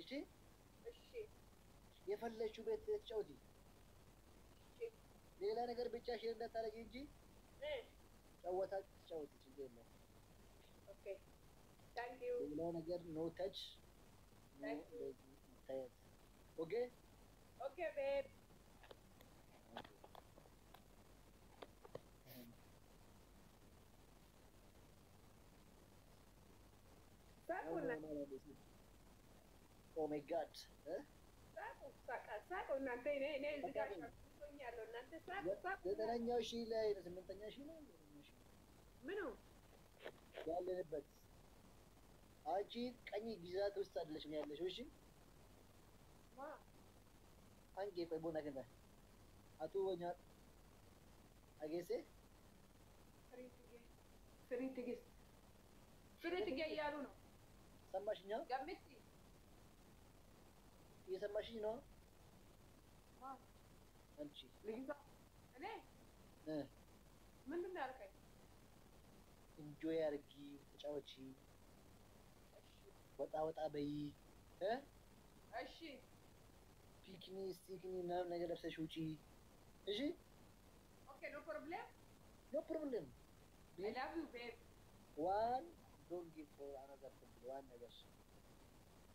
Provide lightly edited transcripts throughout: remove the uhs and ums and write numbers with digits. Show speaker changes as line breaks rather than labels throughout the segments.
እሺ የፈለችው ቤት ተጫውቲ ሌላ ነገር ብቻ ሼር እንዳታረጊ እንጂ ጨዋታ ተጫውቲ ችግር የለውም
ኦኬ ታንክ ዩ
ሌላ ነገር ኖ ታች ኦኬ
ኦኬ ቤብ ሳቁና
ኦ ማይ ጋድ
ሳቁ እናንተ እኔ እዚህ ጋር ሻኩኛለሁ እናንተ ሳቁ
ዘጠነኛው ሺህ ላይ ስምንተኛ ሺህ ነው
ምኑ
ያለንበት አንቺ ቀኝ ግዛት ውስጥ አይደለሽም ያለሽው እሺ አንጌ ቆይ ቦና ገና አቶ ወኛ አገሴ
ፍሪትጌ እያሉ ነው
ሰማሽኛ
ገምቲ
እየሰማሽኝ ነው አንቺ
ልጅቷ እኔ ምንድን ነው ያልከኝ
ኢንጆይ አድርጊ ተጫወቺ ወጣ በይ
እሺ
ፒክኒ ስቲክኒ ምናምን ነገር ለብሰሽ ውጪ እሺ
ኦኬ ኖ ፕሮብሌም I love you babe
one don't give for another thing one ነገር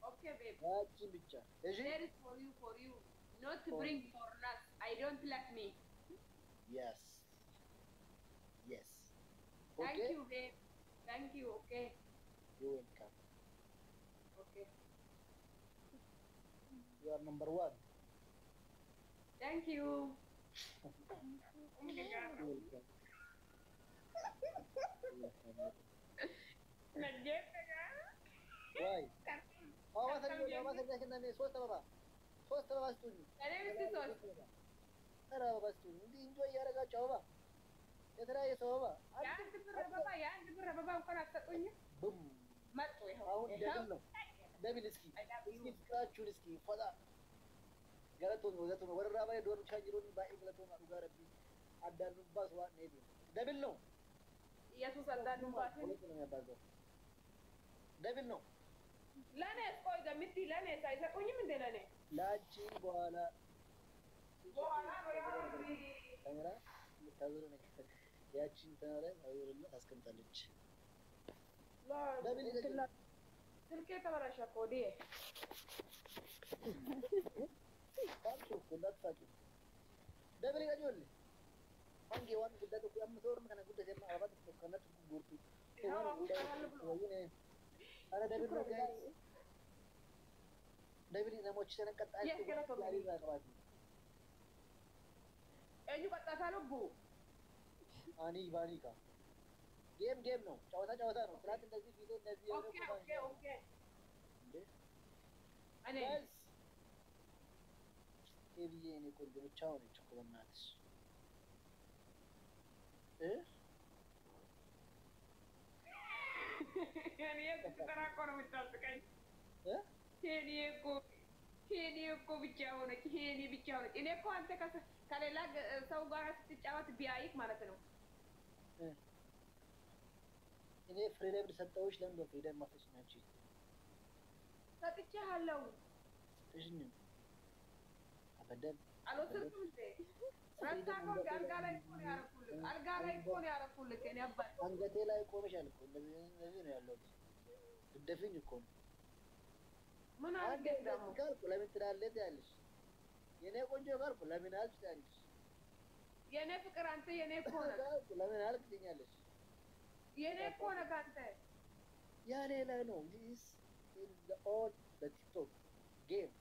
okay babe
ያቺ ብቻ እሺ
there is for you not to bring for nuts I don't like me
yes
thank you babe thank you okay
you're welcome
okay
you are number 1
thank you
Why? Awa sa nani ሶስት አበባ ስጡኝ
እኔ እስቲ ሶስት
ኧረ አበባ ስጡኝ እንዲህ እንጆይ እያደረጋችሁ አበባ የተለያየ ሰው አበባ
የአንድ ብር አበባ እንኳን አትሰጡኝም
ቡም
መጡ ይኸው
አሁን ደብል ነው ደብል እስኪ ፍቅራችሁን እስኪ ፈታ ገለቶን ወረራ ባይ ዶር ቻንጅሮን ባይ ገለቶን አዱ ጋር ቢ አዳኑ ባስ ዋ ነይ ደብል ነው
ኢየሱስ አዳኑ ባስ
ነው ያባዘው ደብል ነው
ለኔ ቆይ ገምቲ ለኔ ሳይሰጡኝም እንደ ለኔ
ላቺ በኋላ
ነው
ካሜራ ታዘሩ ነገር ያቺን ታረ አይወርና ታስቀምጣለች ደብል ይላል
ስልኬ ተበላሸ እኮ ዲዬ
ታንቹ ኩንዳታቹ ደብል ይጋጆል አንጌ ዋን ጉዳቱ ያምቶር መከና ጉዳት የማ አባባት ተከናት ጉርቱ አረ ደብል ነው ጋይስ ደብል ነሞች ተነቀጣይ ያሪ ባቅባት
እጁ ቀጣታ ልቡ
አኒ ባኒካ ጌም ነው ጨዋታ ነው ትላንት እንደዚህ ቪዲዮ እንደዚህ
ኦኬ እኔ
ኤቢዬ እኔ ቆንጆ ብቻ ሆነች እኮ በእናትሽ
እኔ ተራቆ ነው የምታስቀኝ ሄኒ እኮ ብቻ ሆነች እኔ እኮ አንተ ከሌላ ሰው ጋር ስትጫወት ቢያይክ ማለት ነው
እኔ ፍሪደም ሰጠውሽ ለምን ፍሪደም ማፈስናቺ
ሰጥቼሃለሁ
እሺ አበደም
አልወሰድኩም እንዴ ረሳኸው አልጋ ላይ እኮ ነው ያደረኩልህ እኔ አባት
አንገቴ ላይ ቆመሻል እኮ እንደዚህ ነው ያለው ግደፍኝ እኮ
ምን አድርገህ ደግሞ
ካልኩ ለምን ትላለህ ያለሽ የኔ ቆንጆ ካልኩ ለምን አልሽ ታንቺ
የኔ ፍቅር አንተ የኔ እኮ ነህ
ለምን አልክ ትኛለሽ
የኔ እኮ ነህ አንተ
ያ ሌላ ነው this is the old the TikTok game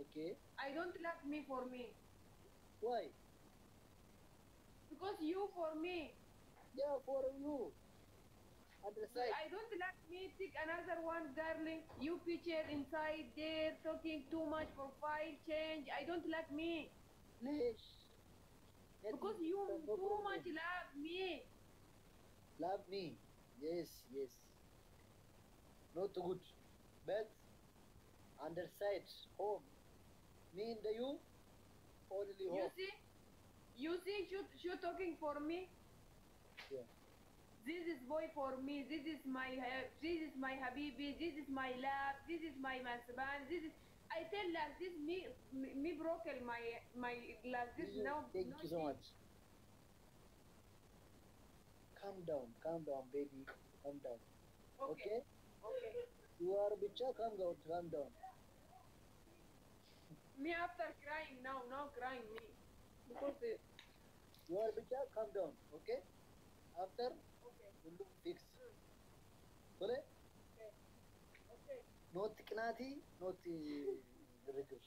okay
I don't like me for me
why
because you for me
yeah for you understand
I don't like me take another one darling you picture inside there talking too much profile change I don't like me
ليش
because you too much
love me yes not good but underside home me and you only home
you see you talking for me
yeah
This is boy for me. This is my habibi. This is my love. This is my masban. This is. I tell like this me broken my like this now.
Thank
No
you so
shit.
much. Calm down, baby. Calm down.
Okay.
Okay?
Okay.
You are bicha, calm down.
Me after crying now crying me because
You are bicha, calm down. Okay? After,
okay.
we'll look fix. Tole?
Okay.
Not knati, not rigor.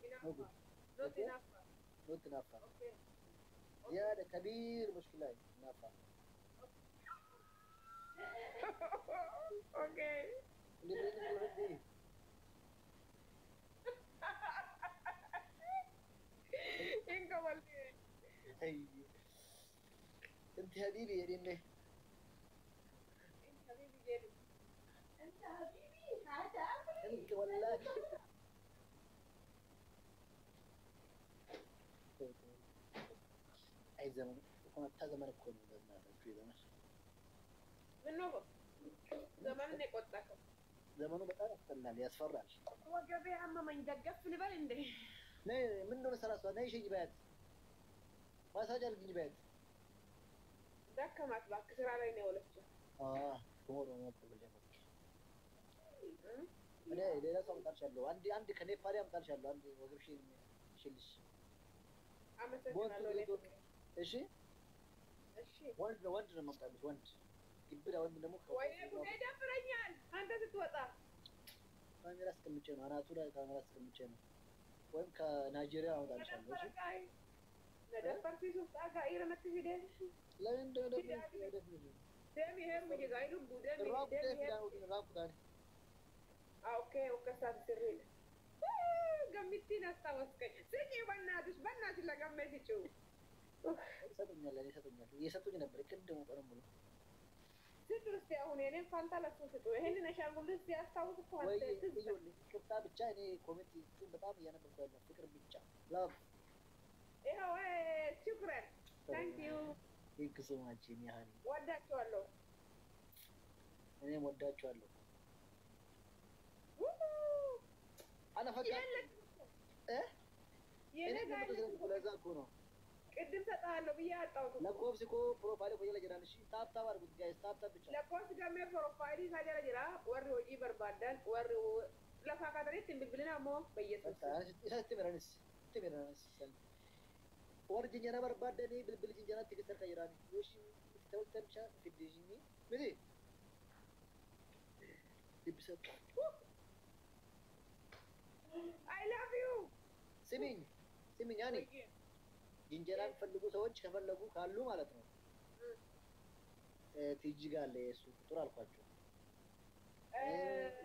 Enough.
No good.
Not
Okay?
enough.
Not enough.
Okay.
زيادة كبير مشكلة نافع.
Okay.
اللي بدي
Inka walde.
هي انت حبيبي يا ديني.
Inka habibi jeli. Inka habibi. Hada.
انت والله اي زمن يكون زمن يكون في زمن
منو zaman ne qottaka
زمنه በጣም ያስጠላል ያስፈራል
ወገቤ አመመኝ ደገፍ ልበል እንዴ
ነይ ምን እንደሆነ ሰላሳ ነይ ሽኝ በት ማሳጅ አልግኝ በት
ደከማት እባክህ ስራ ላይ ነው የዋለችው
ቶሞሮ ነው ተብለህ እኔ ሌላ ሰው አምጣልሻለሁ አንድ ከኔፓሊ አምጣልሻለሁ አንድ ወገብሽን ሽልሽ
አመሰግናለሁ
እሺ
እሺ
ወንድ ነው የማምጣልሽ ወንድ ይብዳ ወንድ ደግሞ
ወይኔ ጉዴ ደፍረኛል አንተ ስትወጣ
ካሜራ አስቀምጬ ነው አናቱ ላይ ካሜራ አስቀምጬ ነው ወይም ከናይጄሪያ አምጣልሻለሁ እሺ
ነደፈርቲ ሱፍታ ጋር መትፊደ
ለምን እንደሆነ
ደም ይሄር ሙጂ ጋር ይሉ ደም
ራቁታን
ኦኬ ወከሳት ስሪ ገምቲን አስታወስከኝ ስጪ በእናትሽ ለገመትችው
ይሰጡኛል እየሰጡኝ ነበር ቅድም ቀረም ብሎ
ስጡ እስኪ አሁን የኔን ፋንታ ለሱ ስጡ ይሄንን አሻንጉሊት ሲያስታውስ እኮ
ወይ ይኸውልህ ቅርታ ብቻ እኔ ኮሜንት በጣም እያነበብኩ ያለው ፍቅር ብቻ ላቭ
ይኸው ሽኩረን ታንክ ዩ
ቴንክ ሶ ማች ያህል
ወዳችኋለሁ
እኔም ወዳችኋለሁ አና ፈቃ ለዛ እኮ ነው
ቅድም ሰጣለሁ ብዬ አጣሁት
ለኮብስ እኮ ፕሮፋይል ቆየ ለጀራን እሺ ታፕ አድርጉት ጋይስ ታፕ ብቻ
ለኮብስ ገሜ ፕሮፋይል ሳጀራ ጅራ ወሪ ሆጂ በርባዳን ወሪ ለፋ ካተሬት ብልብልና ሞ በየሱስ
ተመረንስ ወር ጅንጀራ በርባዳኒ ብልብል ጅንጀራ ትክተር ከይራኒ ወሽ ተውተምቻ ፍዲጂኒ ምን ይብሰጥ
አይ ላቭ ዩ
ስሚኝ ያኔ ጅንጀራን ፈልጉ ሰዎች ከፈለጉ ካሉ ማለት ነው ቲጂ ጋር አለ የሱ ቁጥር አልኳቸው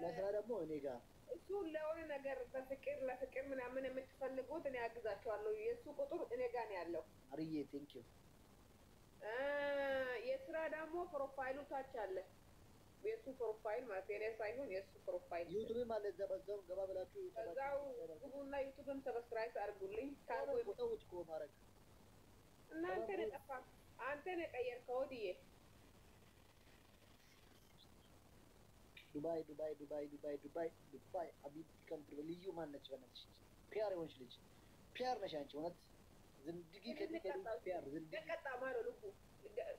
ለስራ ደግሞ እኔ ጋር
እሱ ለሆነ ነገር በፍቅር ለፍቅር ምናምን የምትፈልጉት እኔ አግዛቸዋለሁ የሱ ቁጥር እኔ ጋር ነው ያለው
አርዬ ቴንክ ዩ
የስራ ደግሞ ፕሮፋይሉ ታች አለ የሱ ፕሮፋይል ማለት የኔ ሳይሆን የሱ ፕሮፋይል
ዩቲዩብ ማለት እዛ በዛው ገባ ብላችሁ
እዛው ግቡና ዩቲዩብን ሰብስክራይብ አድርጉልኝ ካልኩ
ቦታዎች እኮ ማድረግ
እናንተ ነጠፋ አንተ ነቀየርከው ወዲዬ ዱባይ
አቢብ ከምትል ልዩ ማነች በነች ፒያር የሆንሽ ልጅ ፒያር ነሽ አንቺ እውነት ዝንድጊ ከዚህ ፒያር ዝንድጊ
ነቀጣ ማለ ልቡ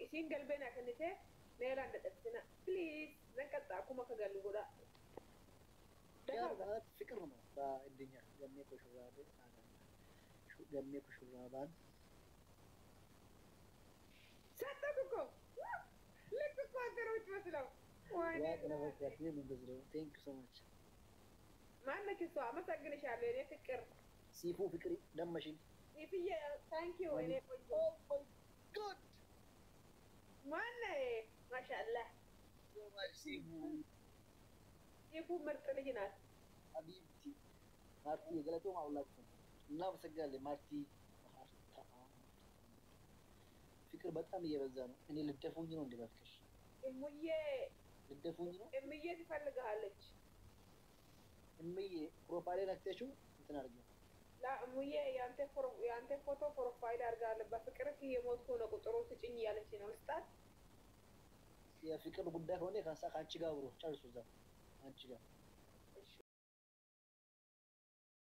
ኢሲን ገልቤና ከንቴ ሌላ እንደጠስና ፕሊዝ ነቀጣ ኩማ ከገሉ ጎዳ
ፒያር ማለት ፍቅር ነው በእንደኛ ገሜ ኩሹራባን
ሰጠኩ እኮ ልክ እኮ ሀገሮች መስለው
ቴንክ ሶ ማች
ማነች እሷ አመሰግንሻለሁ የኔ ፍቅር
ሲፉ ፍቅሪ ደመሽኝ
ሲፍዬ ታንክ ዩ እኔ ቆንጆ
ጉድ
ማነ ማሻአላህ ሲፉ ምርጥ ልጅ ናት
ሀቢብቲ ማርቲ የገለቶ ማውላችሁ እናመሰግናለን ማርቲ ፍቅር በጣም እየበዛ ነው እኔ ልደፉኝ ነው እንደባክሽ
እሙዬ
ልደፉኝ ነው
እምዬ ትፈልግሃለች
እምዬ ፕሮፋይል አክተሽው እንትን አድርጊ
ላ እሙዬ ያንተ ፎቶ ፕሮፋይል አድርጋለሁ በፍቅርህ እየሞትኩ ነው ቁጥሩ ስጭኝ እያለች ነው ስጣት
የፍቅር ጉዳይ ሆነ ካንቺ ጋር ብሎ ጨርሱ እዛ አንቺ ጋር